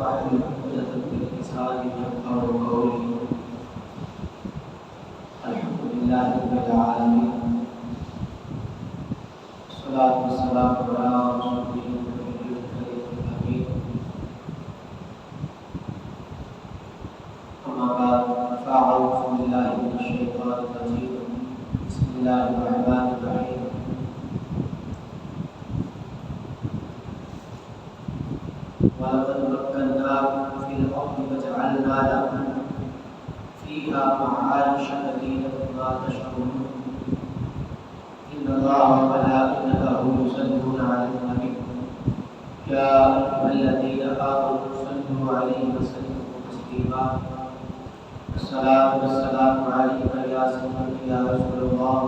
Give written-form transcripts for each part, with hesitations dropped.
واحلل عقدة من لساني يفقهوا قولي. الحمد لله رب العالمين، والصلاة والسلام على رسوله النبي الكريم الأمين. أما بعد، فأعوذ بالله من الشيطان الرجيم. بسم الله الرحمن الرحيم. وَلَقَدْ مَكَّنَّاكُمْ فِي الْأَرْضِ وَجَعَلْنَا لَكُمْ فِيهَا مَعَايِشَ قَلِيلًا مَا تَشْكُرُونَ. إِنَّ اللَّهَ وَمَلَائِكَتَهُ يُصَلُّونَ عَلَى النَّبِيِّ يَا أَيُّهَا الَّذِينَ آمَنُوا صَلُّوا عَلَيْهِ وَسَلِّمُوا تَسْلِيمًا. الصلاة والسلام عليك يا سيدي يا رسول الله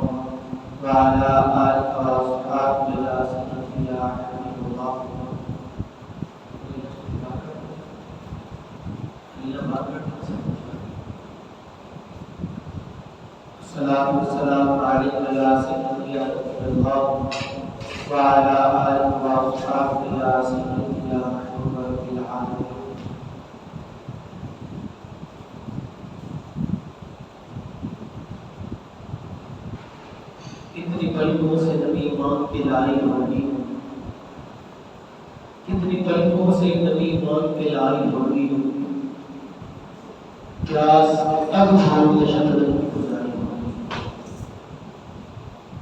وعلى آلك وأصحابك يا سيدي يا حبيب الله. الصلاة والسلام عليك يا سيدي يا رسول الله وعلى آلك وأصحابك يا سيدي يا محبوب رب العالمين. کتنی پلکوں سے نبی مان کے لائی ہوگی، کتنی پلکوں سے نبی مان کے لائی ہوگی، کیا اب ہم تشدد کی گزاری ہوگی.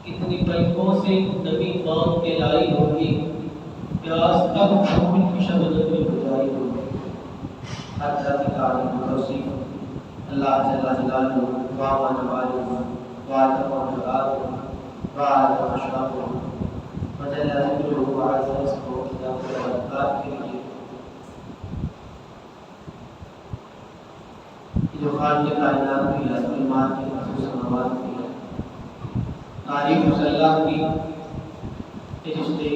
کتنی پلکوں سے نبی مان کے لائی ہوگی، کیا اب ہم تشدد کی گزاری ہوگی. ہر ذاتی تعریف و توصیف اللہ جل جلالہ و نوالہ و جلالہ بعد اشراف وجل ذکرہ وعز اسمہ کتاب البرکات کے لیے جو خالق کائنات کی ہے، ظلمات کی خصوص سماوات کی ہے، تعریف اس اللہ کی کہ جس نے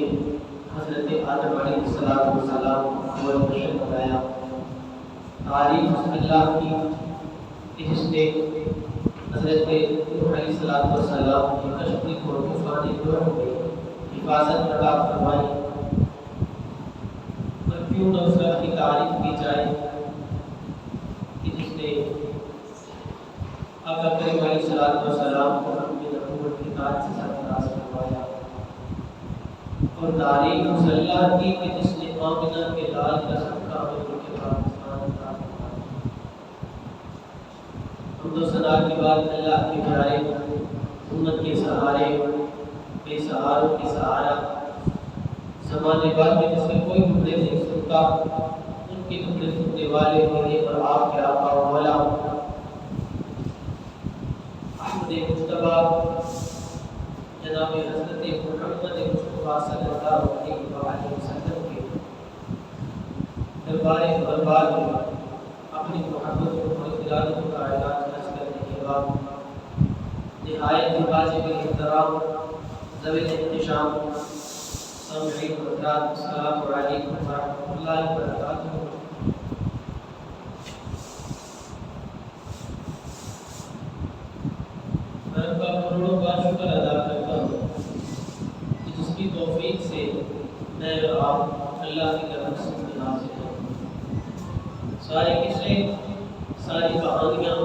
حضرت آدم علیہ السلام کو بشر بنایا. تعریف اس اللہ کی کہ جس نے حضرت نوح علیہ السلام کی کشتی کو طوفان نوح میں حفاظت عطا فرمائی. اور کیوں نہ اس کی تعریف کی جائے کہ جس نے آقا کریم علیہ السلام کو اپنی نبوت کے تاج سے سرفراز کروایا. اور تعریف اس اللہ کی کہ جس نے آمنہ کے لال کا صدقہ میں ملک پاکستان عطا فرمایا. حمد و ثنا کی بات اللہ کے پیارے امت کے سہارے، بے سہاروں کے سہارا، زمانے بعد میں جس کے کوئی ٹکڑے نہیں سنتا ان کے ٹکڑے سننے والے میرے اور آپ کے آقا و مولا احمد مصطفیٰ جناب حضرت محمد مصطفیٰ صلی اللہ علیہ وسلم کے دربار دربار میں اپنی محبت و ارادت کا اعلان کرنے کے بعد نہایت واجب احترام ذوی احتشام سامعین حضرات، السلام علیکم ورحمۃ اللہ وبرکاتہ. میں آپ کا کروڑوں بار شکر ادا کرتا ہوں کہ جس کی توفیق سے میں اور آپ اللہ کی رحمت سے حاصل ہیں. سارے قصے، ساری کہانیاں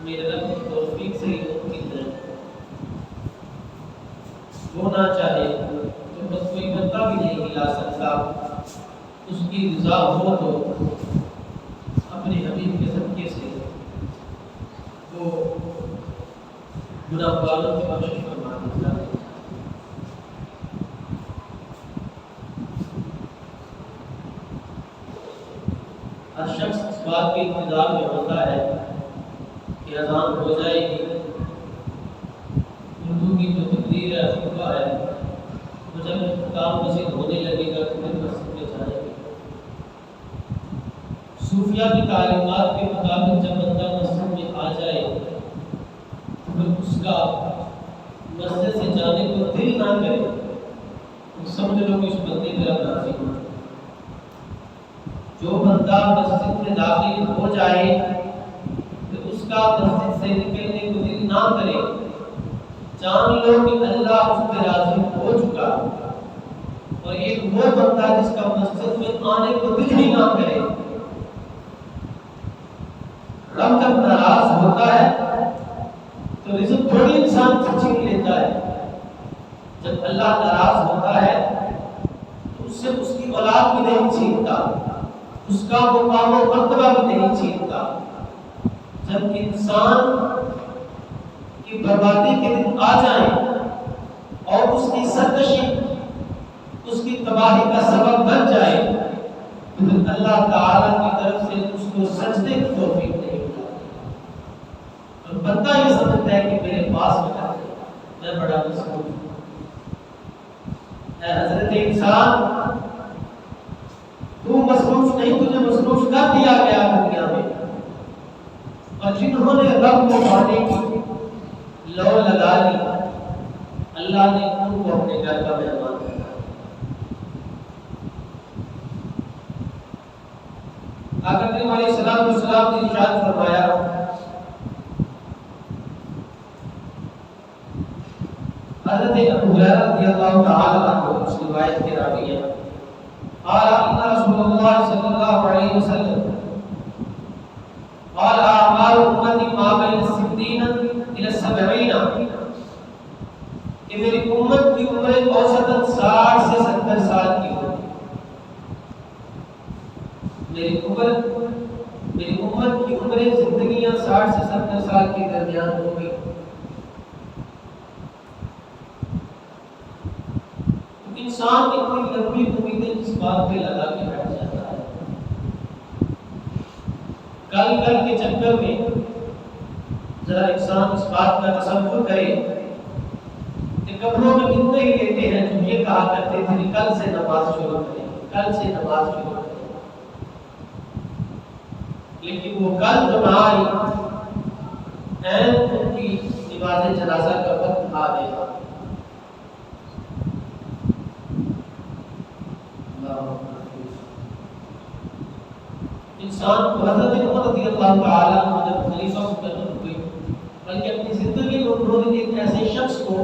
میرے رب کی توفیق سے ہی ممکن ہے. وہ نہ چاہے تو بس کوئی بندہ بھی نہیں ہلا سکتا. اس کی رضا ہو تو اپنے حبیب کے صدقے سے وہ گناہ گاروں کی بخشش فرما دیتا ہے. ہر شخص اس بات کے انتظار میں ہوتا ہے کہ اذان ہو جائے گی. اردو کی جو تقریر ہے خطبہ ہے وہ جب کام مسجد ہونے لگے گا تو پھر مسجد میں جائیں گے. صوفیہ کی تعلیمات کے مطابق جب بندہ مسجد میں آ جائے تو پھر اس کا مسجد سے جانے کو دل نہ کرے تو سمجھ لو کہ اس بندے پہ رب راضی ہو. جو بندہ مسجد میں داخل ہو جائے تو اس کا مسجد سے نکلنے کو دل نہ کرے، جان لو کہ اللہ اس پہ راضی ہو چکا. اور ایک وہ بندہ جس کا مسجد میں آنے کو دل ہی نہ کرے رب جب ناراض ہوتا ہے تو رزق تھوڑی انسان سے چھین لیتا ہے. جب اللہ ناراض ہوتا ہے تو اس سے اس کی اولاد بھی نہیں چھینتا, اس کا مقام و مرتبہ بھی نہیں چھینتا. جب انسان کی بربادی کے دن آ جائیں اور اس کی سرکشی اس کی تباہی کا سبب بن جائے تو پھر اللہ تعالیٰ کی طرف سے اس کو سجدے کی توفیق نہیں ہوتی, اور بندہ یہ سمجھتا ہے کہ میرے پاس میں بڑا مصروف ہوں. اے حضرت انسان, تو مصروف نہیں, تجھے مصروف کر دیا گیا دنیا میں, اور جنہوں نے رب کو پانے کی لو لگا لی اللہ نے ان کو اپنے گھر کا مہمان بنا. آقا کریم علیہ السلام نے ارشاد فرمایا, حضرت ابو ہریرہ رضی اللہ تعالی عنہ اس روایت کے راوی ہیں, قال ان رسول اللہ صلی اللہ علیہ وسلم قال اعمار امتی ما بین 60 الى 70, کہ میری امت کی عمر اوسطاً 60 سے 70 سال کی ہوگی. میری امت کی عمر زندگیاں 60 سے 70 سال کے درمیان ہوگی. انسان اتنی لمبی امیدیں اس بات پہ لگا کے بیٹھ جاتا ہے, کل کے چکر میں ذرا انسان اس بات کا تصور کرے کہ قبروں میں کتنے ہی لیتے ہیں جو یہ کہا کرتے تھے کہ کل سے نماز شروع کریں, کل سے نماز شروع کریں, لیکن وہ کل جو نہ آئی ان کی نماز جنازہ کا وقت آ گیا. انسان کو حضرت عمر رضی اللہ تعالی عنہ جب خلیفہ مقرر ہوئے, بلکہ اپنی زندگی میں انہوں نے ایک ایسے شخص کو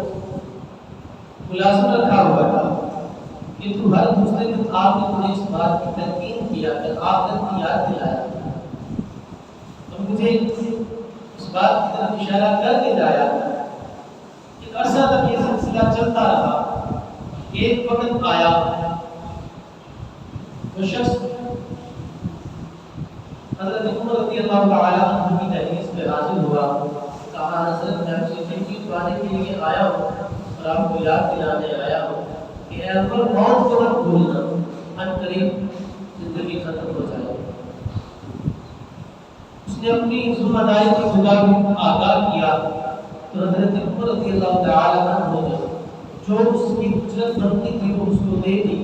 ملازم رکھا ہوا تھا کہ تو ہر دوسرے دن آپ نے مجھے اس بات کی تلقین کیا کہ آخرت کی یاد دلایا, اور مجھے اس بات کی طرف اشارہ کر کے جایا کہ عرصہ تک یہ سلسلہ چلتا رہا. ایک وقت آیا وہ شخص حضرت عمر رضی اللہ تعالی عنہ کی تحریس پہ حاضر ہوا, کہا حضرت میں آپ سے تنقید پانے کے لیے آیا ہوں اور آپ کو یاد دلانے آیا ہوں کہ اے عمر موت کو مت بھولنا, ان قریب زندگی ختم ہو جائے. اس نے اپنی ذمہ داری کے مطابق آگاہ کیا تو حضرت عمر رضی اللہ تعالی عنہ نے جو اس کی اجرت بنتی تھی وہ اس کو دے دی.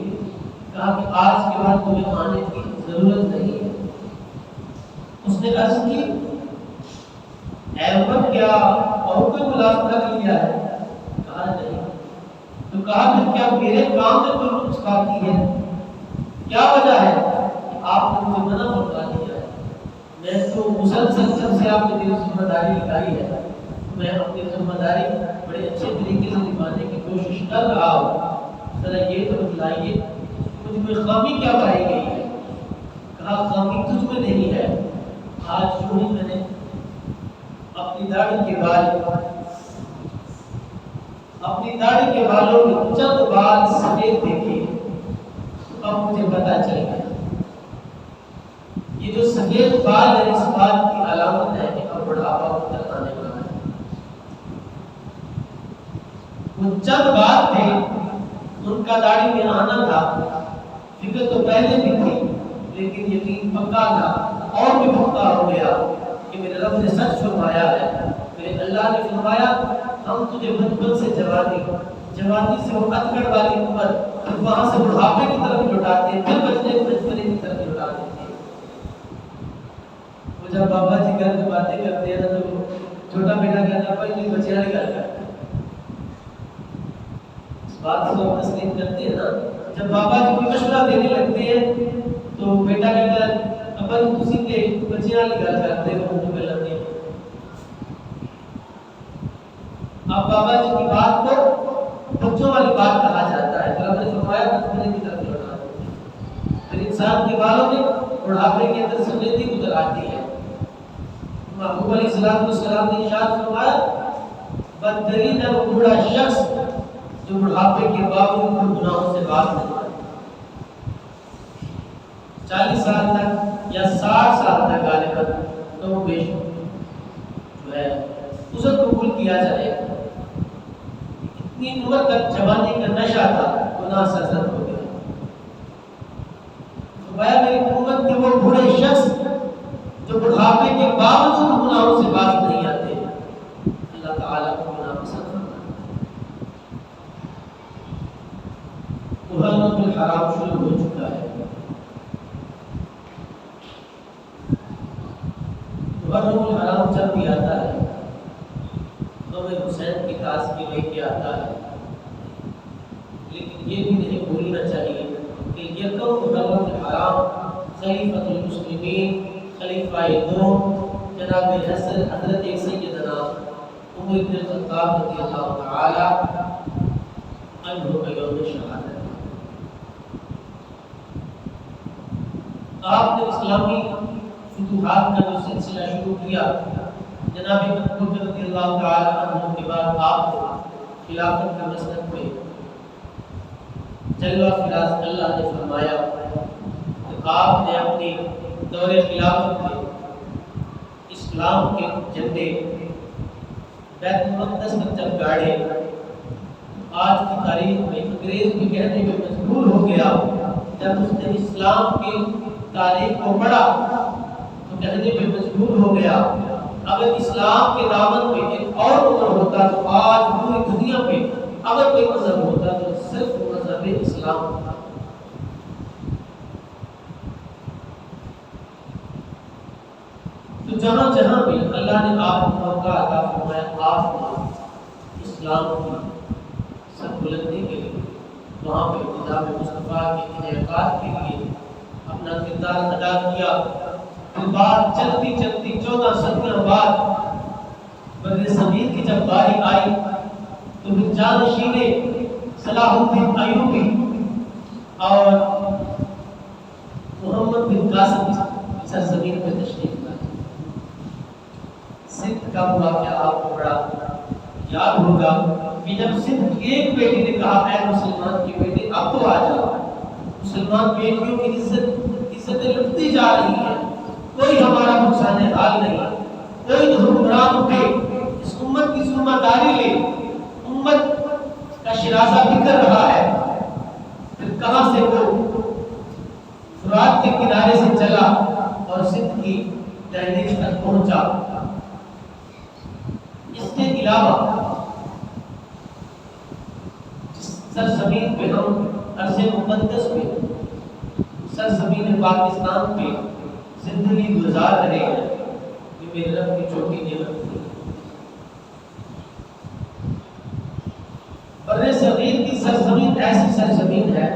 کہا کہ آج کے بعد تمہیں آنے کی ضرورت نہیں ہے. اس نے عرض کی اے عمر کیا اور کوئی ملازمہ کر لیا ہے؟ کہا نہیں. تو کہا کہ کیا میرے کام میں کوئی نقص باقی ہے؟ کیا وجہ ہے کہ آپ نے مجھے منع فرما دیا ہے؟ میں تو مسلسل جب سے آپ نے میری ذمہ داری نکالی ہے میں اپنی ذمہ داری بڑے اچھے طریقے سے نبھانے کی کوشش کر رہا ہوں, ذرا یہ تو بتلائیے مجھ میں خامی کیا پائی گئی ہے؟ کہا خامی تجھ میں نہیں ہے. آج جو ہی میں نے اپنی داڑھی کے بالوں میں چند بال سفید دیکھے تو اب مجھے پتا چل گیا یہ جو سفید بال ہے اس بات کی علامت ہے کہ اب بڑھاپا اتر آنے والا ہے. وہ چند بال تھے, ان کا داڑھی میں آنا تھا, فکر تو پہلے بھی تھی لیکن یقین پکا تھا اور بھی پکا ہو گیا کہ میرے رب نے سچ فرمایا ہے. میرے اللہ نے فرمایا ہم تجھے بچپن سے جوانی سے وہ ادگڑ والی عمر پھر وہاں سے بڑھاپے کی طرف لوٹاتے ہیں, پھر بچپنے کی طرف لوٹاتے ہیں. وہ جب بابا جی گھر میں باتیں کرتے ہیں نا تو چھوٹا بیٹا کہتا ہے بھائی تم بچیاں نکال کر اس بات کو ہم تسلیم کرتے ہیں نا. جب بابا جی کوئی مشورہ دینے لگتے ہیں تو بیٹا کہتا ہے ابا تسی کے بچیاں نکال کرتے ہو ان کو لگتے. اب بابا جی کی بات کو بچوں والی بات کہا جاتا ہے. تو رب نے فرمایا بچپنے کی طرف لوٹا دو. پھر انسان کے بالوں میں بڑھاپے کے اندر سفیدی گزر آتی ہے. محبوب علیہ السلام نے ارشاد فرمایا بدترین ہے وہ بوڑھا شخص جو بڑھاپے کے باوجود گناہوں سے باز نہیں آتا۔ 40 سال تک یا 60 سال تک غالباً تو وہ بیش جو ہے اسے قبول کیا جائے گا۔ اتنی عمر تک جوانی کا نشہ تھا، گناہ سے زد ہو گیا۔ فرمایا میری امت کے وہ بوڑھے شخص جو بڑھاپے کے باوجود گناہوں سے باز نہیں آتے، اللہ تعالیٰ کو گناہ پسند فرماتا۔ محرم الحرام شروع ہو چکا ہے۔ محرم الحرام جب بھی آتا ہے تو میں حسین کی تازگی لے کے آتا ہے، لیکن یہ بھی نہیں بھولنا چاہیے کہ یکم محرم الحرام خلیفۃ المسلمین خلیفہ دوم جناب حضرت سیدنا عمر بن الخطاب رضی اللہ تعالی عنہ کا یوم شہادت۔ آپ نے اسلامی فتوحات کا جو سلسلہ شروع کیا، جناب مطلوب رضی اللہ تعالی عنہ کے بعد آپ نے خلافت کے مسلک میں جلوہ فراز اللہ نے فرمایا کہ آپ نے اپنی دور خلافت میں اسلام کے جھنڈے بیت المقدس میں جب گاڑے، آج کی تاریخ میں انگریز بھی کہنے میں مجبور ہو گیا جب اس نے اسلام کی تاریخ کو پڑھا تو کہنے میں مجبور ہو گیا اگر اسلام کے دامن میں ایک اور مذہب ہوتا تو آج پوری دنیا پہ اگر کوئی مذہب ہوتا تو صرف مذہب اسلام ہوتا۔ تو جہاں جہاں بھی اللہ نے آپ کو موقع عطا فرمایا، آپ نے اسلام کی سربلندی کے لیے وہاں پہ کتاب مصطفیٰ کے انعقاد کے لیے اپنا کردار ادا کیا۔ پھر بات چلتی چلتی 14 صدیوں بعد بر صغیر کی جب باری آئی تو پھر جانشین صلاح الدین ایوبی اور محمد بن قاسم کی سرزمین پہ تشریف لائے۔ سندھ کا واقعہ آپ کو بڑا یاد ہوگا کہ جب سندھ کی ایک بیٹی نے کہا اے مسلمان کی بیٹی اب تو آ جاؤ، مسلمان بیٹیوں کی عزتیں لٹتی جا رہی ہیں، کوئی ہمارا نقصان حال نہیں، کوئی حکمران اٹھے اس امت کی ذمہ داری لے، امت کا شرازہ بکھر رہا ہے۔ پھر کہاں سے وہ فرات کے کنارے سے چلا اور سندھ کی دہلیز تک پہنچا۔ اس کے علاوہ سرزمین پہ ہم عرض مقدس پہ سرزمین پاکستان پہ زندگی گزار رہے ہیں، یہ میرے رب کی چھوٹی نعمت تھی۔ بر صغیر کی سرزمین ایسی سرزمین ہے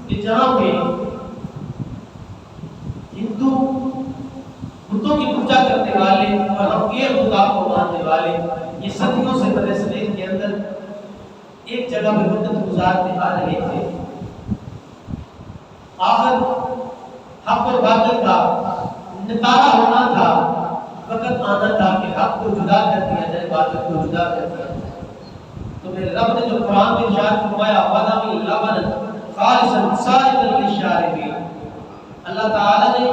کہ جہاں پہ ہندو بتوں کی پوجا کرنے والے اور ہم ایک خدا کو ماننے والے یہ صدیوں سے بر صغیر کے اندر ایک جگہ پہ مدت گزارتے آ رہے تھے۔ آخر حق اور باطل کا نتارا ہونا تھا، وقت آنا تھا کہ حق کو جدا کر دیا جائے، باطل کو جدا کر دیا جائے۔ تو میرے رب نے جو قرآن میں ارشاد فرمایا وَلَمْ لَبَنًا خَالِصًا صَائِغًا لِلشَّارِبِينَ، اللہ تعالیٰ نے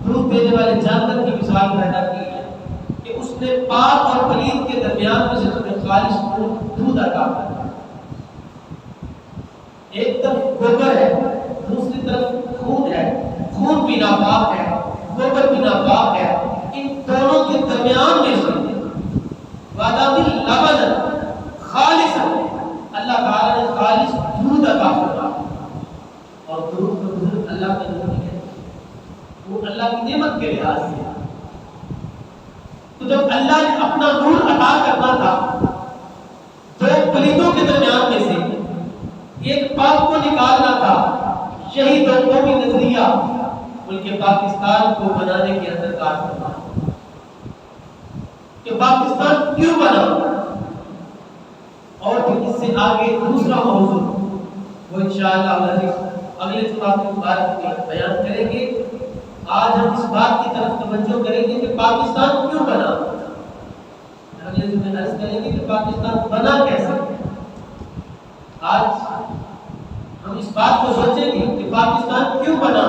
دودھ دینے والے جانور کی مثال پیدا کی ہے کہ اس نے پاک اور پلید کے درمیان میں سے تمہیں خالص دودھ عطا کیا۔ ایک طرف گوبر ہے، دوسری طرف خون ہے، خون بھی ناپاک ہے، گوبر بھی ناپاک ہے، ان دونوں کے درمیان میں سے وَلَمْ لَبَنًا خالصا اللہ تعالیٰ نے خالص دودھ عطا فرمایا۔ اور دودھ کو دودھ اللہ کا دودھ نہیں ہے، وہ اللہ کی نعمت کے لحاظ سے۔ تو جب اللہ نے اپنا دودھ عطا کرنا تھا دو پلیتوں کے درمیان میں سے ایک پاک کو نکالنا تھا، شہید اور قومی نظریہ ملک پاکستان کو بنانے کے اندر کار کرنا کہ پاکستان کیوں بنا، اور پھر اس سے آگے دوسرا موضوع وہ انشاءاللہ اگلے جمعہ مبارک میں بیان کریں گے۔ آج ہم اس بات کی طرف توجہ کریں گے کہ پاکستان کیوں بنا. اگلے جمعے عرض کریں گے کہ پاکستان بنا کیسے. آج ہم اس بات کو سوچیں گے کہ پاکستان کیوں بنا.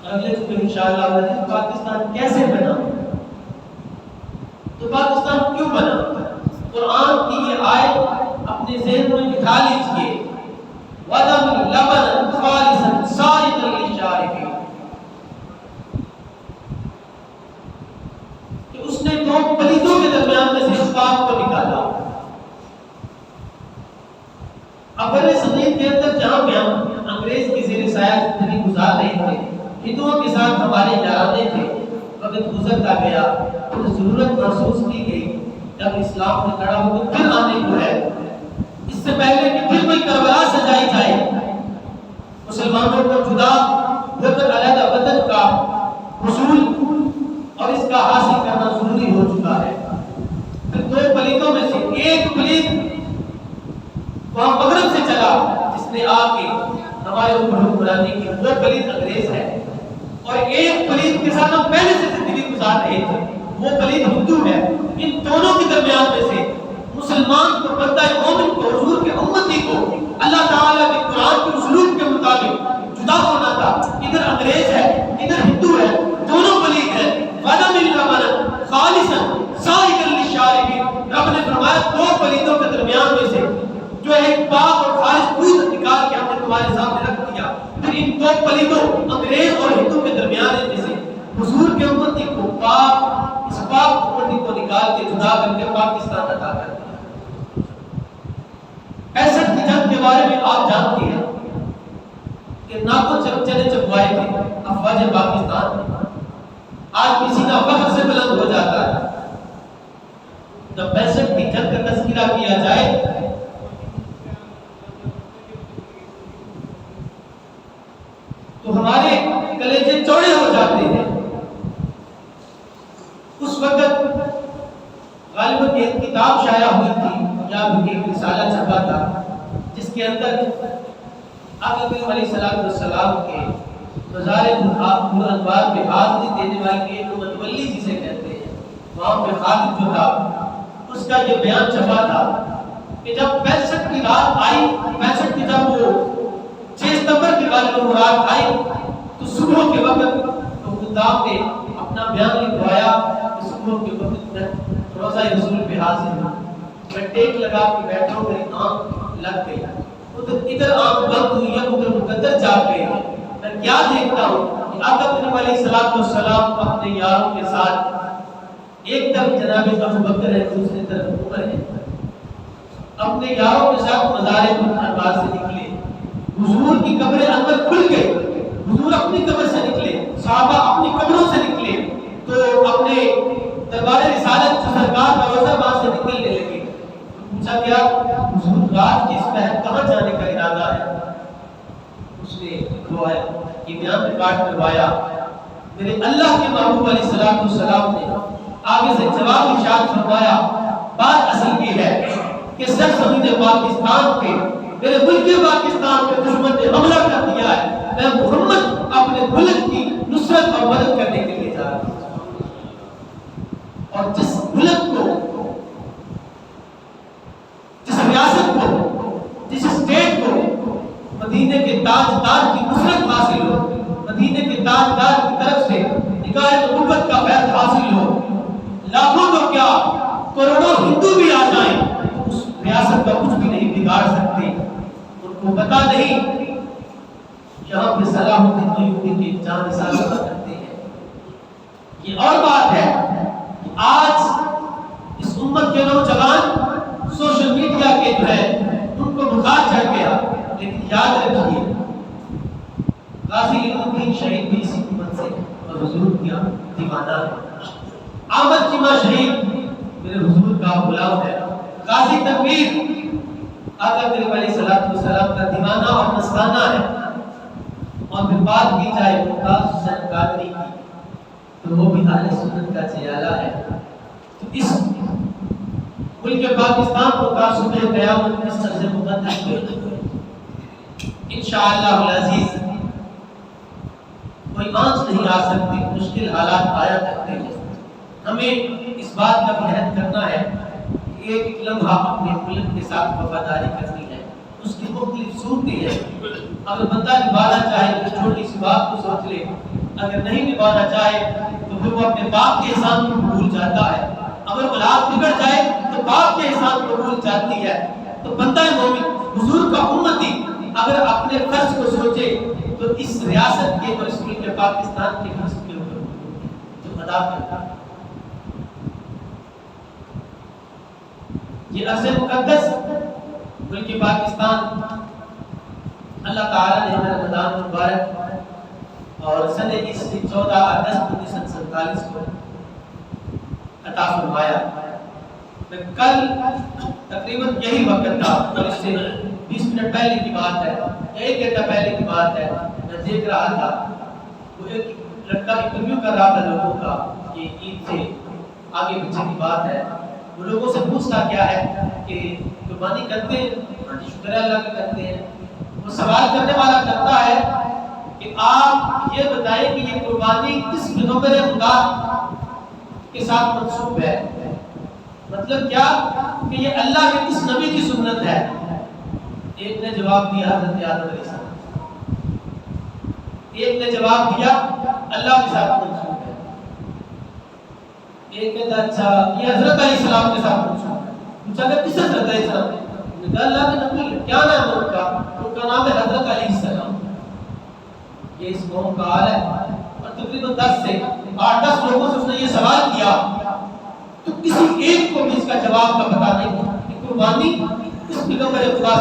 اگلے جمعے انشاءاللہ پاکستان کیسے بنا. تو پاکستان کیوں بنا؟ قرآن کی یہ آیت اپنے ذہن میں بٹھا لیجئے. وَلَمْ لَبَنًا خَالِصًا صَائِغًا لِلشَّارِبِينَ، کہ اس نے دو پلیتوں کے درمیان میں سے اس پاک کو نکالا. ابر صغیر کے اندر جہاں پہ ہم انگریز کی زیر سایہ زندگی گزار رہے تھے، ہندوؤں کے ساتھ ہمارے یارانے تھے، وقت گزرتا گیا، پھر ضرورت محسوس کی گئی جب اسلام نے کھڑا ہو کے پھر آنے کو ہے. اس سے پہلے کہ پھر کوئی کربلا سجائی جائے، مسلمانوں کو جدا ہو کر علیحدہ وطن کا حصول اور اس کا حاصل کرنا ضروری ہو چکا ہے. پھر دو پلیتوں میں سے ایک پلیت وہاں مغرب سے چلا جس نے آ کے ہمارے اوپر حکمرانی کی، وہ پلیت انگریز ہے. اور ایک پلیت کے ساتھ ہم پہلے سے زندگی گزار رہے تھے، وہ پلیت ہندو ہے. ان دونوں کے درمیان میں سے مسلمان کو، بندہ مومن کو، حضور کے امتی کو اللہ تعالیٰ کے قرآن کے اسلوب کے مطابق جدا ہونا تھا. ادھر انگریز ہے، ادھر ہندو ہے، دونوں پلیت ہیں. وَلَمْ لَبَنًا خَالِصًا صَائِغًا لِلشَّارِبِينَ، رب نے فرمایا دو پلیتوں کے درمیان میں سے جو ایک پاک اور خالص دودھ نکال کے ہم نے تمہارے سامنے رکھ دیا. پھر ان دو پلیتوں انگریز اور ہندو کے درمیان میں سے حضور کے امتی کو پاک، اس پاک امتی کو نکال کے جدا کر کے پاکستان عطا کر دیا. 65 کی جنگ کے بارے میں آپ جانتے ہیں کہ ناکو چلے چپوائے تھے افواج پاکستان میں. آج کسی کا فخر سے بلند ہو جاتا ہے جب 65 کی جنگ کا تذکرہ کیا جائے تو ہمارے کلیجے چوڑے ہو جاتے ہیں. اس وقت غالباً ایک کتاب شائع ہوئی تھی یا ایک رسالہ چھپا تھا جس کے اندر آقا کریم علیہ السلام کے مزار انوار میں حاضری دینے والے ایک متولی جسے کہتے ہیں، وہاں پہ خالد جو تھا اس کا یہ بیان چھپا تھا کہ جب 65 کی رات آئی، 65 کی جب وہ 6 ستمبر کی غالباً رات آئی تو صبح کے وقت تو خطاب نے اپنا بیان لکھوایا کہ صبح کے وقت میں روزہ رسول پہ حاضر ہوں. میں ٹیک لگا کے بیٹھا ہوں، میری آنکھ لگ گئی، ادھر آنکھ بند ہوئی ہے، ادھر مقدر جاگ گئے ہیں. میں کیا دیکھتا ہوں کہ آقا کریم علیہ السلام اپنے یاروں کے ساتھ ایک طرف جناب ابو بکر ہے، دوسری طرف عمر ہے، اپنے یاروں کے ساتھ مزار انوار سے نکلے. حضور کی قبر انور کھل گئی، حضور اپنی قبر سے نکلے، صحابہ اپنی قبروں سے نکلے تو اپنے دربار رسالت جو سرکار کا روزہ وہاں سے نکلنے لگے. پوچھا گیا حضور رات کی اس پہر کہاں جانے کا ارادہ ہے؟ اس نے لکھوایا، یہ بیان ریکارڈ کروایا. میرے اللہ کے محبوب علیہ السلام نے آگے سے جواب ارشاد فرمایا، بات اصل یہ ہے کہ سرزمین پاکستان پہ، میرے ملک پاکستان پہ دشمن نے حملہ کر دیا ہے. میں محمد اپنے ملک کی نصرت اور مدد کرنے کے لیے جا رہا ہوں. اور جس ملک کو، جس ریاست کو، جس اسٹیٹ کو مدینے کے تاجدار کی نصرت حاصل ہو، مدینے کے تاجدار کی طرف سے نکاح نبوت کا فیض حاصل ہو، لاکھوں تو کیا کروڑوں ہندو بھی آ جائیں اس ریاست کا کچھ بھی نہیں بگاڑ سکتے. ان کو پتا نہیں یہاں پہ صلاح الدین ایوبی کی جان نثار کرتے ہیں. یہ اور بات ہے کہ آج اس امت کے نوجوان سوشل میڈیا کے جو ہے ان کو بخار چڑھ گیا، لیکن یاد رکھیے غازی الدین شہید بھی اسی امت سے اور حضور کا دیوانہ ہے. احمد چیمہ شہید میرے حضور کا غلام ہے. غازی تنویر آقا کریم علیہ السلام کا دیوانہ اور مستانہ ہے. اور پھر بات کی جائے ممتاز حسین قادری کی تو وہ بھی اہل سنت کا چیالہ ہے. تو اس ملک پاکستان کو تعصب قیامت کے سر سے مقدس ہوئے انشاءاللہ العزیز کوئی آنچ نہیں آ سکتے، مشکل حالات آیا کرتے ہیں. ہمیں اس بات کا بھی عہد کرنا ہے کہ ایک لمحہ اپنے ملک کے ساتھ وفاداری کرنی ہے. اس کی مختلف صورتیں ہیں. اگر بندہ نبھانا چاہے تو چھوٹی سی بات کو سوچ لے، اگر نہیں نبھانا چاہے تو پھر وہ اپنے باپ کے احسان کو بھول جاتا ہے. اگر اولاد بگڑ جائے تو باپ کے احسان کو بھول جاتی ہے. تو بندہ مومن، حضور کا امتی، اگر اپنے فرض کو سوچے تو اس ریاست کے اور اس ملک پاکستان کے فرض کے اوپر جو ادا کرتا ہے. یہ عرض مقدس ملک پاکستان اللہ تعالیٰ نے رمضان مبارک اور سن 14 اگست 1947 کو عطا فرمایا. کل تقریباً یہی وقت تھا، اور اس سے 20 منٹ پہلے کی بات ہے، 1 گھنٹہ پہلے کی بات ہے. میں دیکھ رہا تھا وہ ایک لڑکا انٹرویو کر رہا تھا لوگوں کا، یہ عید سے آگے پیچھے کی بات ہے. وہ لوگوں سے پوچھتا کیا ہے کہ قربانی کرتے ہیں؟ ہاں جی شکر اللہ کا کرتے ہیں. وہ سوال کرنے والا کرتا ہے کہ آپ یہ بتائیں کہ یہ قربانی کس پیغمبر خدا کے ساتھ منسوب ہے؟ مطلب کیا کہ یہ اللہ کے کس نبی کی سنت ہے؟ ایک نے جواب دیا حضرت آدم علیہ السلام، ایک نے جواب دیا اللہ کے ساتھ منسوب ہے، ایک کہتا اچھا یہ حضرت علیہ السلام کے ساتھ منسوب ہے. پوچھا کہ کس حضرت علیہ السلام؟ نے کہا اللہ کے نبی. کیا نام ہے ان کا؟ ان کا نام ہے حضرت علیہ السلام. یہ اس قوم کا حال ہے. اور تقریباً 10 سے 8-10 لوگوں سے اس نے یہ سوال کیا تو کسی ایک کو بھی اس کا جواب کا پتہ نہیں کہ قربانی کس پیغمبر خدا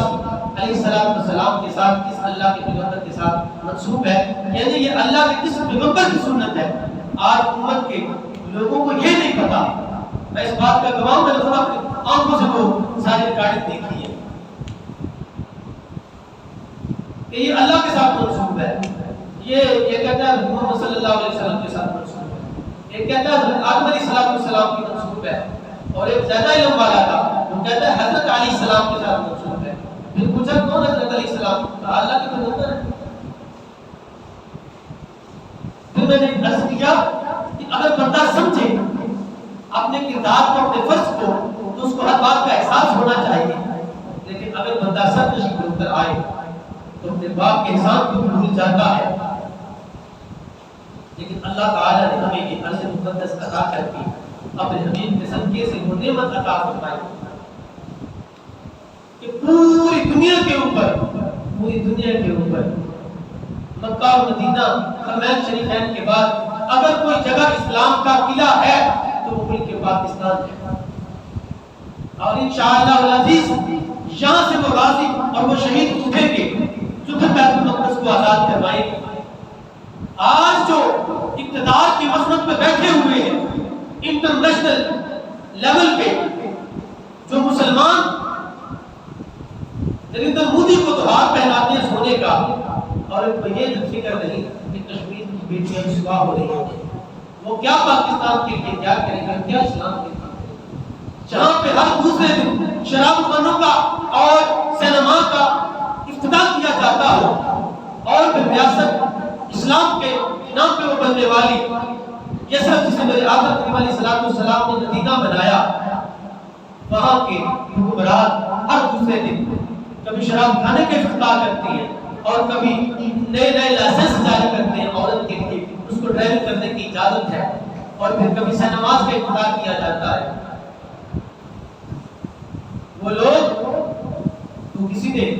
علیہ السلام کے ساتھ، کس اللہ کے پیغمبر کے ساتھ منسوب ہے. یعنی یہ اللہ کے کس پیغمبر کی سنت ہے. آج امت کے لوگوں کو یہ نہیں پتا. میں اس بات کا گواہ ہوں، میں نے خود اپنی آنکھوں سے وہ ساری ریکارڈنگ دیکھی ہے کہ یہ اللہ کے ساتھ منسوب ہے. یہ کہتا ہے محمد صلی اللہ علیہ وسلم کے ساتھ منسوب ہے، ایک کہتا ہے حضرت آدم علیہ السلام کی منسوب ہے، اور ایک زیادہ علم والا تھا وہ کہتا ہے حضرت علیہ السلام کے ساتھ منسوب ہے. پھر پوچھا کون حضرت علیہ السلام؟ کہا اللہ کے پیغمبر ہے. پھر میں نے عرض کیا کہ اگر بندہ سمجھے اپنے کردار کو، اپنے فرض کو، تو اس کو ہر بات کا احساس ہونا چاہیے. لیکن اگر بندہ سرکشی کے اوپر آئے تو اپنے باپ کے احسان کو بھول جاتا ہے. لیکن اللہ تعالیٰ نے ہمیں یہ عرض مقدس عطا کر کے اپنے حبیب کے صدقے سے وہ نعمت عطا فرمائی کہ پوری دنیا کے اوپر مکہ اور مدینہ حرمین شریفین کے بعد اگر کوئی جگہ اسلام کا قلعہ ہے تو وہ ملک پاکستان ہے. اور انشاءاللہ العزیز یہاں سے وہ غازی اور وہ شہید اٹھیں گے جو پھر بیت المقدس کو آزاد کروائیں گے. آج جو اقتدار کی مسند پہ بیٹھے ہوئے ہیں انٹرنیشنل لیول پہ، جو مسلمان نریندر مودی کو تو ہاتھ پہناتے ہیں سونے کا، اور ان کو یہ فکر نہیں کہ کشمیر کی بیٹیاں رسوا ہو رہی ہیں، وہ کیا پاکستان کے لیے کیا کریں گے، کیا اسلام کے لیے. جہاں پہ ہر دوسرے دن شراب خانوں کا اور سینما کا افتتاح کیا جاتا ہو، اور پھر ریاست اسلام کے نام پہ وہ بننے والی یہ سب جسے میرے آقا کریم علیہ السلام نے مدینہ بنایا، وہاں کے حکمران ہر دوسرے دن کبھی شراب کھانے کے افتتاح کرتی ہیں اور کبھی نئے لائسنس جاری کرتے ہیں عورت کے لیے، اس کو ڈرائیو کرنے کی اجازت ہے، اور پھر کبھی سینماز کا افتتاح کیا جاتا ہے. وہ لوگ تو کسی نے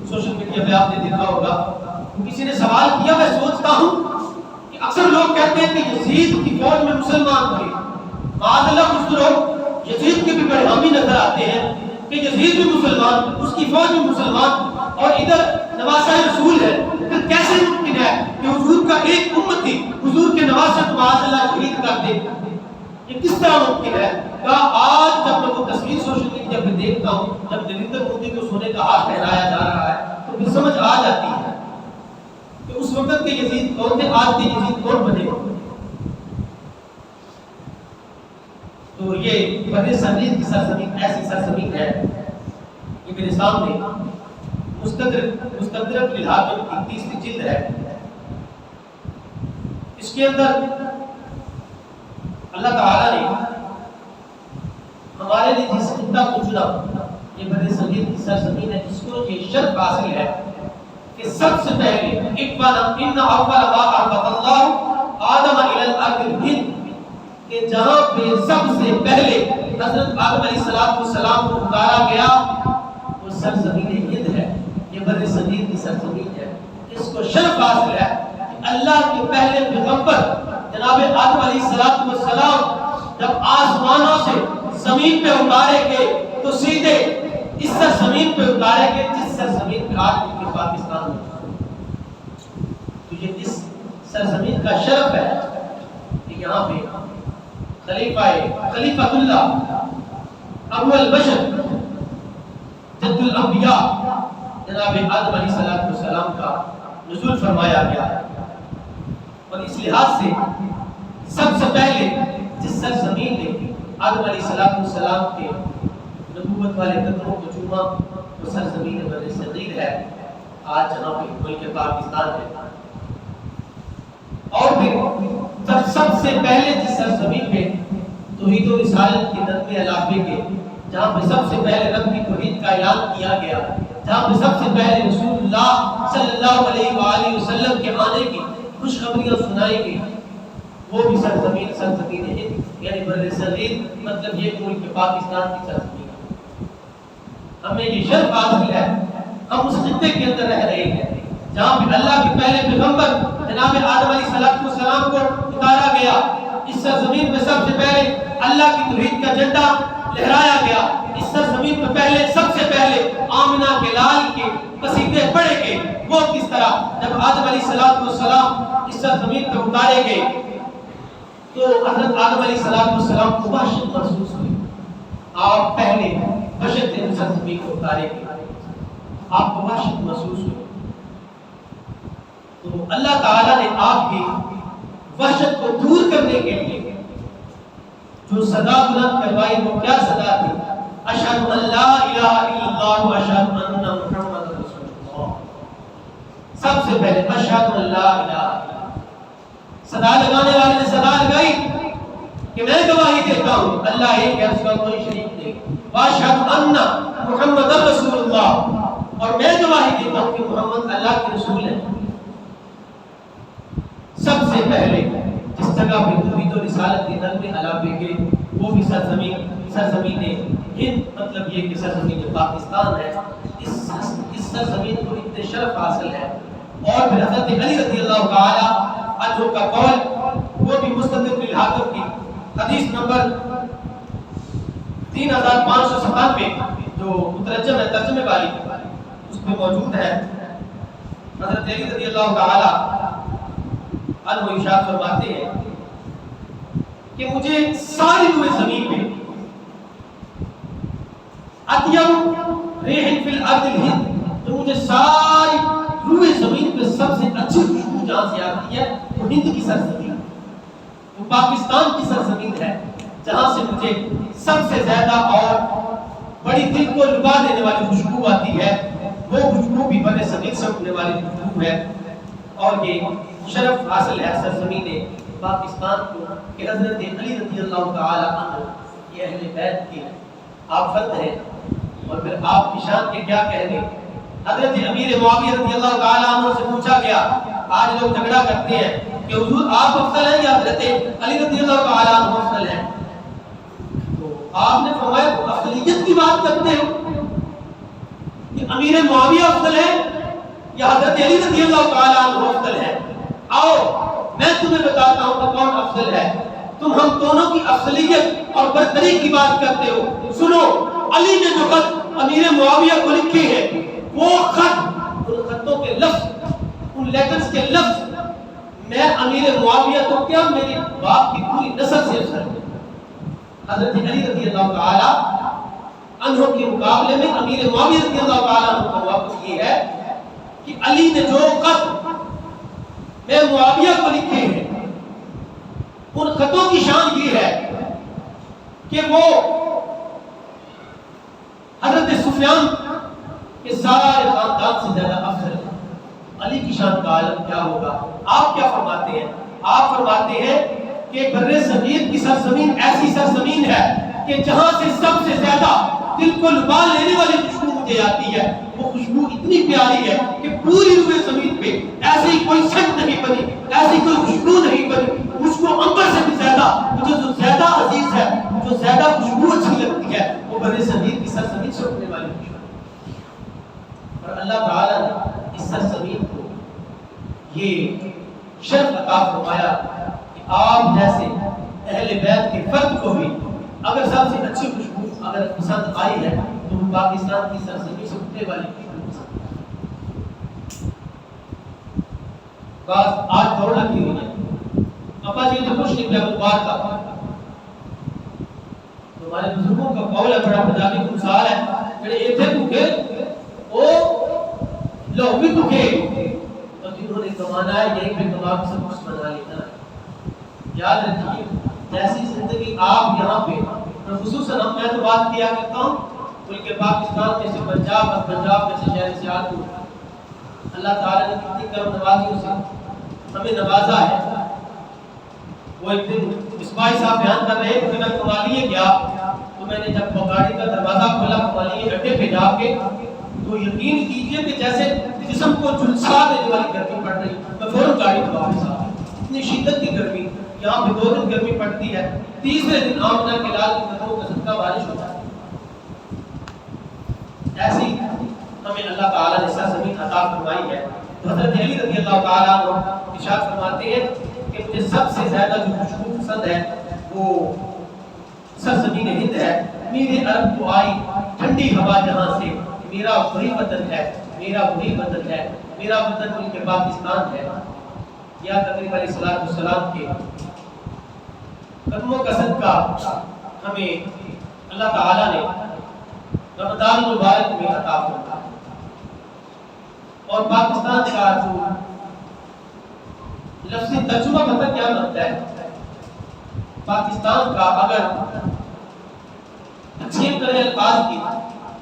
سوشل میڈیا پہ آپ نے دیکھا ہوگا، کسی نے سوال کیا، میں سوچتا ہوں کہ اکثر لوگ کہتے ہیں کہ یزید کی فوج میں مسلمان تھے. معاذ اللہ کچھ لوگ یزید کے بھی بڑے حامی نظر آتے ہیں کہ یزید بھی مسلمان، اس کی فوج بھی مسلمان، اور ادھر نواسہ رسول ہے. پھر کیسے ممکن ہے کہ حضور کا ایک امتی حضور کے نواسہ کو معاذ اللہ شہید کر دے؟ یہ کس طرح ممکن ہے؟ آج جب میں وہ تصویر سوشل میڈیا پہ دیکھتا ہوں، جب نریندر مودی کو سونے کا ہاتھ پہنایا جا رہا ہے، تو پھر سمجھ آ جاتی ہے کہ اس وقت کے یزید کون تھے، آج کے یزید کون بنے. تو یہ بنی سمیر کی سرزمین ایسی سرزمین ہے کہ میرے سامنے مستدرک للحاکم کی 30ویں جلد ہے. اس اس کے اندر اللہ تعالیٰ نے ہمارے لیے جس خطہ کو چنا، یہ بر صغیر کی سرزمین ہے، جس کو یہ شرف حاصل ہے کہ سب سے پہلے ان اول ما اهبط اللہ آدم الی الارض الهند، کہ جہاں پہ سب سے پہلے حضرت آدم علیہ السلام کو اتارا گیا وہ سرزمین ہند ہے، یہ بر صغیر کی سرزمین ہے۔ اس کو شرف حاصل ہے کہ اللہ کے پہلے پیغمبر جناب آدم علیہ السلام جب آسمانوں سے زمین پہ اتارے گئے تو سیدھے اس سرزمین پہ اتارے گئے جس سرزمین پہ آج کے پاکستان میں، تو یہ اس سرزمین کا شرف ہے کہ یہاں پہ خلیفۃ اللہ ابو البشر جد الانبیاء جناب آدم علیہ السلام کا نزول فرمایا گیا، اور اس لحاظ سے سب سے پہلے جس سرزمین نے آدم علیہ السلام کے نبوت والے قدموں کو چوما وہ سرزمین بر صغیر ہے، آج جہاں پہ ملک پاکستان ہے۔ اور پھر جب سب سے پہلے جس سرزمین پہ توحید و رسالت کے نغمے علاقے کے، جہاں پہ سب سے پہلے رب کی توحید کا اعلان کیا گیا، جہاں پہ سب سے پہلے رسول اللہ صلی اللہ علیہ وآلہ وسلم کے آنے کی خوشخبریاں سنائی گئی، وہ بھی سرزمین ہند یعنی بر صغیر، مطلب یہ ملک پاکستان کی سرزمین ہے۔ ہمیں یہ شرف حاصل ہے، ہم اس خطے کے اندر رہ رہے ہیں جہاں پہ اللہ کے پہلے پیغمبر جناب آدم علیہ السلام کو اتارا گیا، اس سرزمین پہ سب سے پہلے اللہ کی توحید کا جھنڈا لہرایا گیا، اس سرزمین پہ پہلے سب سے پہلے آمنہ کے لال کے قصیدے پڑھے گئے۔ وہ کس طرح جب آدم علیہ السلام اس سرزمین پہ اتارے گئے تو حضرت آدم علیہ السلام کو وحشت محسوس ہوئی، آپ پہلے بشر تھے اس سرزمین کو اتارے گئے، آپ کو وحشت محسوس ہوئی، تو اللہ تعالیٰ نے آپ کی وحشت کو دور کرنے کے لیے جو صدا بلند کروائی وہ کیا صدا تھی؟ اشہد ان لا الہ الا اللہ و اشہد ان محمد رسول اللہ۔ سب سے پہلے اشہد ان لا الہ الا اللہ، صدا لگانے والے نے صدا لگائی کہ میں گواہی دیتا ہوں اللہ ایک ہے، اس کا کوئی شریک نہیں، واشہد ان محمد رسول اللہ، اور میں گواہی دیتا ہوں کہ محمد اللہ کے رسول ہیں۔ سب سے پہلے جس جگہ پہ توحید و رسالت کے نغمے علاقے کے وہ بھی سرزمین ہند، مطلب یہ کہ سرزمین پاکستان ہے، اس سرزمین کو اتنے شرف حاصل ہے۔ اور پھر حضرت علی رضی اللہ تعالی عنہ کا قول، وہ بھی مستدرک الحاکم کی حدیث نمبر 3597 جو مترجم ہے ترجمے والی، اس میں موجود ہے۔ حضرت علی رضی اللہ تعالی عنہ ارشاد فرماتے ہیں کہ مجھے ساری روئے زمین میں اطیب ریح فی الارض الہند، تو مجھے ساری روئے زمین پہ سب سے اچھی خوشبو جہاں سے آتی ہے وہ ہند کی سرزمین، وہ پاکستان کی سرزمین ہے، جہاں سے مجھے سب سے زیادہ اور بڑی دل کو لبا دینے والی خوشبو آتی ہے، وہ خوشبو بھی بر صغیر سے اٹھنے والی خوشبو ہے۔ اور یہ شرف حاصل ہے سرزمین پاکستان کو کہ حضرت علی رضی اللہ تعالی عنہ یہ اہل بیت کے آپ فرد ہیں، اور پھر آپ کی شان کے کیا کہنے۔ حضرت امیر معاویہ رضی اللہ تعالی عنہ سے پوچھا گیا، آج لوگ جھگڑا کرتے ہیں کہ حضور آپ افضل ہیں یا حضرت علی رضی اللہ تعالی عنہ افضل ہیں، تو آپ نے فرمایا افضلیت کی بات کرتے ہو کہ امیر معاویہ افضل ہے یا حضرت علی رضی اللہ تعالی عنہ افضل ہے، آؤ میں تمہیں بتاتا ہوں کہ کون افضل ہے۔ تم ہم دونوں کی افضلیت اور برتری کی بات کرتے ہو، سنو علی نے جو خط امیر معاویہ کو لکھے ہیں وہ خط، ان خطوں کے لفظ، ان لیٹرز کے لفظ میں امیر معاویہ تو کیا میری باپ کی پوری نسل سے افضل ہوں۔ حضرت علی رضی اللہ تعالی عنہ کے مقابلے میں امیر معاویہ رضی اللہ تعالی عنہ کا موقف یہ ہے کہ علی نے جو خط میں معاویہ کو لکھے ہیں ان خطوں کی شان یہ ہے کہ وہ حضرت سفیان کے سارے خاندان سے زیادہ افضل ہے۔ علی کی شان کا عالم کیا ہوگا؟ آپ کیا فرماتے ہیں؟ آپ فرماتے ہیں کہ برِ صغیر کی سرزمین ایسی سرزمین ہے کہ جہاں سے سب سے زیادہ دل کو لبا لینے والی خوشبو مجھے آتی ہے، وہ خوشبو اتنی پیاری ہے کہ پوری روئے زمین پہ ایسی کوئی سنت نہیں بنی، ایسی کوئی خوشبو نہیں بنی، مجھ کو عنبر سے بھی زیادہ، مجھے جو زیادہ عزیز ہے، جو زیادہ خوشبو اچھی لگتی ہے، وہ برِ صغیر کی سرزمین سے اٹھنے والی خوشبو۔ اور اللہ تعالیٰ نے اس سرزمین کو یہ شرف عطا فرمایا کہ آپ جیسے اہل بیت کے فرد کو بھی اگر سب سے اچھی خوشبو اگر پسند آئی ہے تو وہ پاکستان کی سرزمین سے اٹھنے والی خوشبو پسند ہے۔ بعض آج دوڑ لگی ہوئی ہے، ابا جی تو خوش نکلا غبار کا، ہمارے بزرگوں کا قول ہے، بڑا پنجابی کو مثال ہے، کہ ایتھے بھوکے او لو بھی بھوکے، اور جنہوں نے کمانا ہے یہیں پہ کما کے سب کچھ بنا لینا ہے۔ یاد رکھیے جیسی زندگی آپ یہاں پہ، خصوصاً میں تو بات کیا کرتا ہوں ملک پاکستان میں سے پنجاب اور پنجاب میں سے شہر سیالکوٹ، اللہ تعالیٰ نے کتنی کرم نوازیوں سے ہمیں نوازا ہے۔ وہ ایک دن اسماعیل صاحب بیان کر رہے تھے کہ میں کمالیے گیا تو میں نے جب گاڑی کا دروازہ کھولا کمالیے اڈے پہ جا کے تو یقین کیجئے کہ جیسے جسم کو جھلسا دینے والی گرمی پڑ رہی، میں فوراً گاڑی کو واپس آ گیا، اتنی شدت کی گرمی، یہاں پہ 2 دن گرمی پڑتی ہے، تیسرے دن آمنہ کے لال کی قدموں کا صدقہ بارش ہوتا ہے۔ ایسی ہمیں اللہ تعالیٰ نے سرزمین عطا فرمائی ہے۔ تو حضرت علی رضی اللہ تعالیٰ عنہ ارشاد فرماتے ہیں کہ مجھے سب سے زیادہ جو خوشبو پسند ہے وہ سرزمین ہند ہے، میرے عرب کو آئی ٹھنڈی ہوا جہاں سے، میرا وہی وطن ہے، میرا وہی وطن ہے، میرا وطن ملک پاکستان ہے۔ یا نبی علیہ الصلوۃ والسلام کے قدموں کا صدقہ ہمیں اللہ تعالیٰ نے رمضان المبارک میں عطا فرمایا۔ اور پاکستان کا جو لفظی ترجمہ پتہ کیا بنتا ہے، پاکستان کا اگر تقسیم کرے الفاظ کی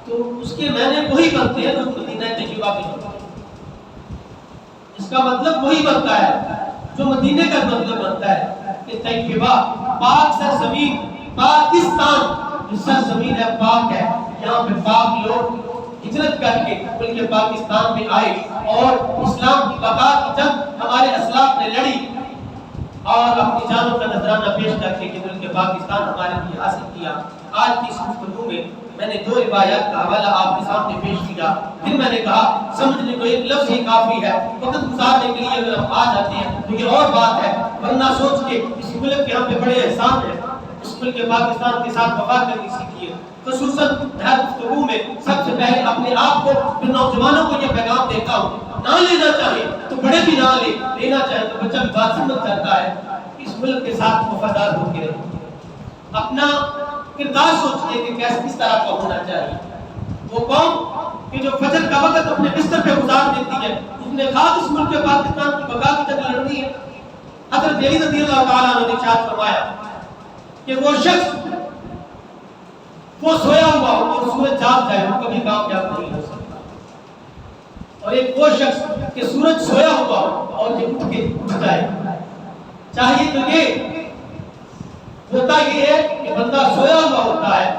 تو اس کے معنی وہی بنتے ہیں جو مدینہ طیبہ کے ہوتے ہیں، اس کا مطلب وہی بنتا ہے جو مدینے کا مطلب بنتا ہے کہ طیبہ پاک سرزمین، پاکستان جو سرزمین ہے پاک ہے، یہاں پہ پاک لوگ ہجرت کر کے ملک پاکستان میں آئے اور اسلام کی بقا کی جنگ ہمارے اسلاف نے لڑی اور اپنی جانوں کا نذرانہ پیش کر کے کہ ملک پاکستان ہمارے لیے حاصل کیا۔ آج کی اس گفتگو میں میں نے 2 روایات کا حوالہ آپ کے سامنے پیش کیا، پھر میں نے کہا سمجھنے کو ایک لفظ ہی کافی ہے، وقت گزارنے کے لیے اگر ہم آ جاتے ہیں تو یہ اور بات ہے، ورنہ سوچ کے اس ملک کے ہم پہ بڑے احسان ہیں، اس ملک پاکستان کے ساتھ وفا کرنی سیکھیے۔ خصوصاً ہر گفتگو میں سب سے پہلے اپنے آپ کو پھر نوجوانوں کو یہ پیغام دیتا ہوں، نہ لینا چاہے تو بڑے بھی نہ لے، لینا چاہے تو بچہ بھی بات سمجھ جاتا ہے، اس ملک کے ساتھ وفادار ہو کے رہے، اپنا کردار سوچئے کہ کس طرح کا ہونا چاہیے۔ وہ قوم کہ جو فجر کا وقت اپنے بستر پہ گزار دیتی ہے، اس نے خاص اس ملک پاکستان کی بقا کی جنگ لڑنی ہے۔ حضرت علی رضی اللہ تعالیٰ عنہ نے ارشاد فرمایا کہ وہ شخص وہ سویا ہوا ہو اور سورج جاگ جائے وہ کبھی کامیاب نہیں ہو سکتا، اور ایک وہ شخص کہ سورج سویا ہوا ہو اور یہ اٹھ کے اٹھ جائے۔ چاہیے تو یہ ہوتا یہ ہے کہ بندہ سویا ہوا ہوتا ہے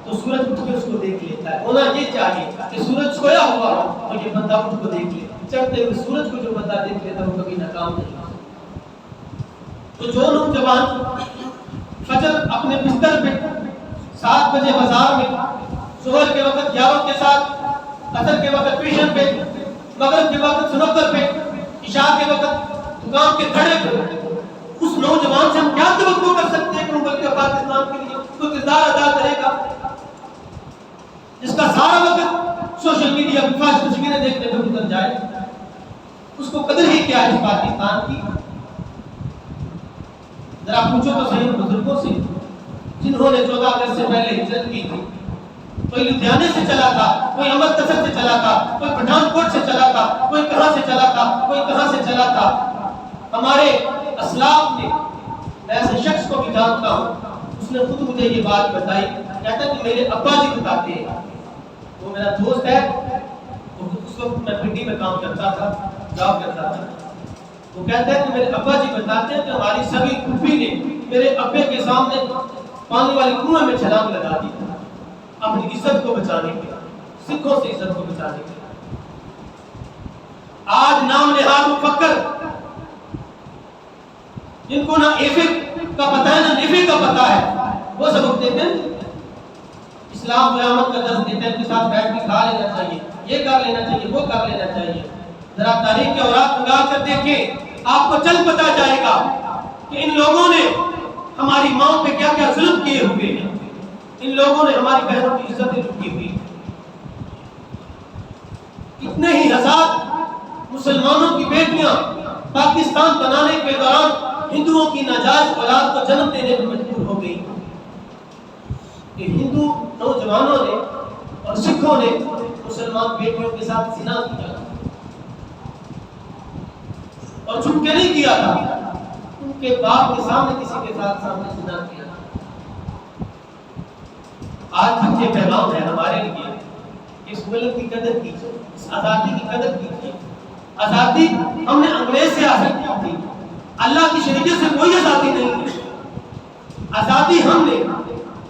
تو سورج اٹھ کے اس کو دیکھ لیتا ہے، ہونا یہ چاہیے کہ سورج سویا ہوا ہو اور یہ بندہ اٹھ کو دیکھ لے، چڑھتے ہوئے سورج کو جو بندہ دیکھ لیتا ہے وہ کبھی ناکام نہیں ہوتا۔ تو جو نوجوان فجر اپنے بستر پہ 7 بجے بازار میں، ظہر کے وقت یاروں کے ساتھ، عصر کے وقت ٹیوشن پہ، مغرب کے وقت سنوکر پہ، عشاء کے وقت دکان کے کھڑے پہ، اس نوجوان سے ہم کیا توقع کر سکتے ہیں کہ وہ ملک پاکستان کے لیے کوئی کردار ادا کرے گا، جس کا سارا وقت سوشل میڈیا پہ فحش تصویریں دیکھنے پہ گزر جائے، اس کو قدر ہی کیا ہے اس پاکستان کی؟ ذرا پوچھو تو صحیح بزرگوں سے جنہوں نے 14 اگست سے پہلے ہجرت کی تھی، کوئی لدھیانے سے چلا تھا، کوئی امرتسر سے چلا تھا، کوئی پٹھان کوٹ سے چلا تھا، کوئی کہاں سے چلا تھا، کوئی کہاں سے چلا تھا۔ ہمارے اسلاف نے، میں ایسے شخص کو بھی جانتا ہوں، اس نے خود مجھے یہ بات بتائی، کہتا کہ میرے ابا جی بتاتے ہیں، وہ میرا دوست ہے، اس وقت میں پنڈی میں کام کرتا تھا، جاب کرتا تھا، وہ کہتا ہے کہ میرے ابا جی بتاتے ہیں کہ ہماری سبھی پھوپھی نے میرے ابے کے سامنے پانی والی کنویں میں چھلانگ لگا دی اپنی عزت کو بچانے کے لیے، سکھوں سے عزت کو بچانے کے لیے۔ آج نام نہاد مفکر جن کو نہ ایفک کا پتہ ہے نہ نیفک کا پتہ ہے، وہ سبق دیتے ہیں اسلام قیامت کا درس دیتے ہیں، ان کے ساتھ بیٹھ کے کھا لینا چاہیے، یہ کر لینا چاہیے، وہ کر لینا چاہیے۔ ذرا تاریخ کے اوراق نگاہ کر دیکھیں، آپ کو چل پتا جائے گا کہ ان لوگوں نے ہماری ماں پہ کیا کیا ظلم کیے ہوئے ہیں، ان لوگوں نے ہماری بہنوں کی عزتیں لوٹی ہوئی ہیں۔ اتنے ہی ہزار مسلمانوں کی بیٹیاں پاکستان بنانے کے دوران ہندوؤں کی ناجائز اولاد کو جنم دینے پر مجبور ہو گئی کہ ہندو نوجوانوں نے اور سکھوں نے مسلمان بیٹیوں کے ساتھ زنا کیا اور چھپ کے نہیں کیا تھا، ان کے باپ کے سامنے کسی کے ساتھ سامنے زنا کیا۔ آج تک یہ پیغام ہے ہمارے لیے، اس ملک کی قدر کیجیے، اس آزادی کی قدر کیجیے۔ آزادی ہم نے انگریز سے حاصل کی تھی، اللہ کی شریعت سے کوئی آزادی نہیں ہے۔ آزادی ہم نے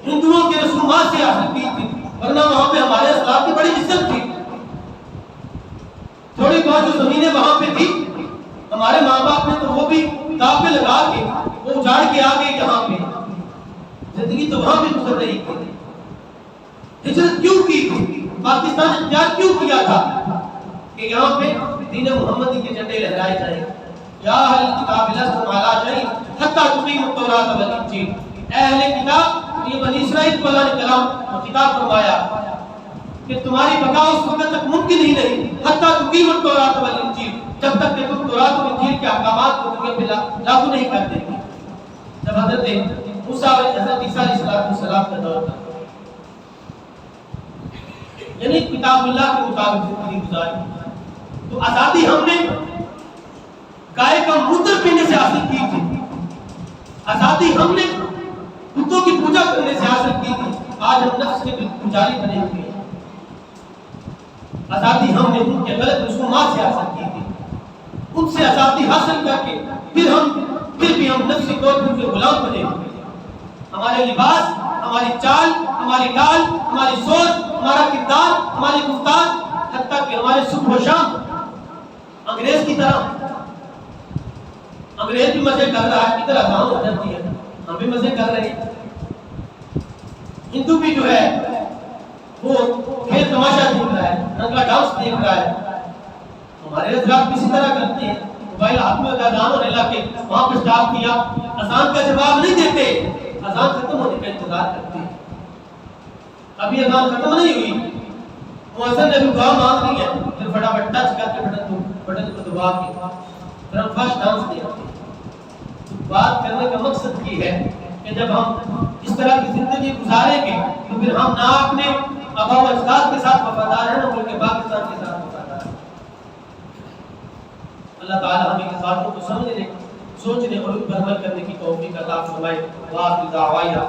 ہندوؤں کے رسومات سے حاصل کی تھی، ورنہ وہاں پہ ہمارے اسلاف کی بڑی عزت تھی۔ تھوڑی بہت جو زمینیں وہاں پہ تھی، ہمارے ماں باپ نے تو وہ بھی داغ پہ لگا کے وہ اجاڑ کے آ گئے یہاں پہ، زندگی تو وہاں پہ گزر رہی تھی۔ ہجرت کیوں کی تھی؟ پاکستان اختیار کیوں کیا تھا کہ یہاں پہ دین محمدی کے جھنڈے لہرائے جائیں؟ یا اہل کتاب لستم علی شیء حتی تقیموا التوراۃ والانجیل، اے اہل کتاب، یہ بنی اسرائیل کو اللہ نے کلام اور کتاب فرمایا کہ تمہاری بقا اس وقت تک ممکن ہی نہیں حتی تقیموا التوراۃ والانجیل، جب تک کہ تم تورات اور انجیل کے احکامات کو دنیا پہ لاگو نہیں کر دیتے۔ جب حضرت موسیٰ اور حضرت عیسیٰ علیہ السلام کا دور تھا، یعنی کتاب اللہ کے مطابق زندگی گزاری، تو آزادی ہم نے گائے کا موتر پینے سے حاصل کی تھی، آزادی ہم نے بتوں کی پوجا کرنے سے حاصل کی تھی۔ آج ہم نفس کے پجاری بنے ہوئے ہیں۔ آزادی ہم نے ان کے غلط رسومات سے حاصل کی تھی، ان سے آزادی حاصل کر کے پھر بھی ہم نفسی طور پر غلام بنے ہوئے ہیں۔ ہمارے لباس، ہماری چال، ہماری ڈال، ہماری سوچ، ہمارا کردار، ہماری گفتار، حتیٰ کہ ہمارے صبح و شام انگریز کی طرح، انگریز بھی مزے کر رہا ہے، ادھر اذان ہو جاتی ہے، ہم بھی مزے کر رہے ہیں۔ ہندو بھی جو ہے وہ کھیل تماشا دیکھ رہا ہے، رنگا ڈانس دیکھ رہا ہے، ہمارے حضرات اسی طرح کرتے ہیں۔ موبائل ہاتھ میں اذان ہونے لگے، وہاں پہ سٹاپ کیا، اذان کا جواب نہیں دیتے، اذان ختم ہونے کا انتظار کرتے ہیں۔ ابھی اذان ختم نہیں ہوئی، مؤذن نے بھی دعا مانگ لی ہے، پھر فٹافٹ ٹچ کر کے بٹن کو دبا کے پھر ہم فسٹ ڈانس دیکھتے ہیں۔ بات کرنے کا مقصد یہ ہے کہ جب ہم اس طرح کی زندگی گزاریں گے تو پھر ہم نہ اپنے آبا و اجداد کے ساتھ وفادار ہیں نہ ملک پاکستان کے ساتھ وفادار ہیں۔ اللہ تعالی ہمیں اس باتوں کو سمجھنے، سوچنے اور ان پر عمل کرنے کی توفیق عطا فرمائے۔ وآخر دعوانا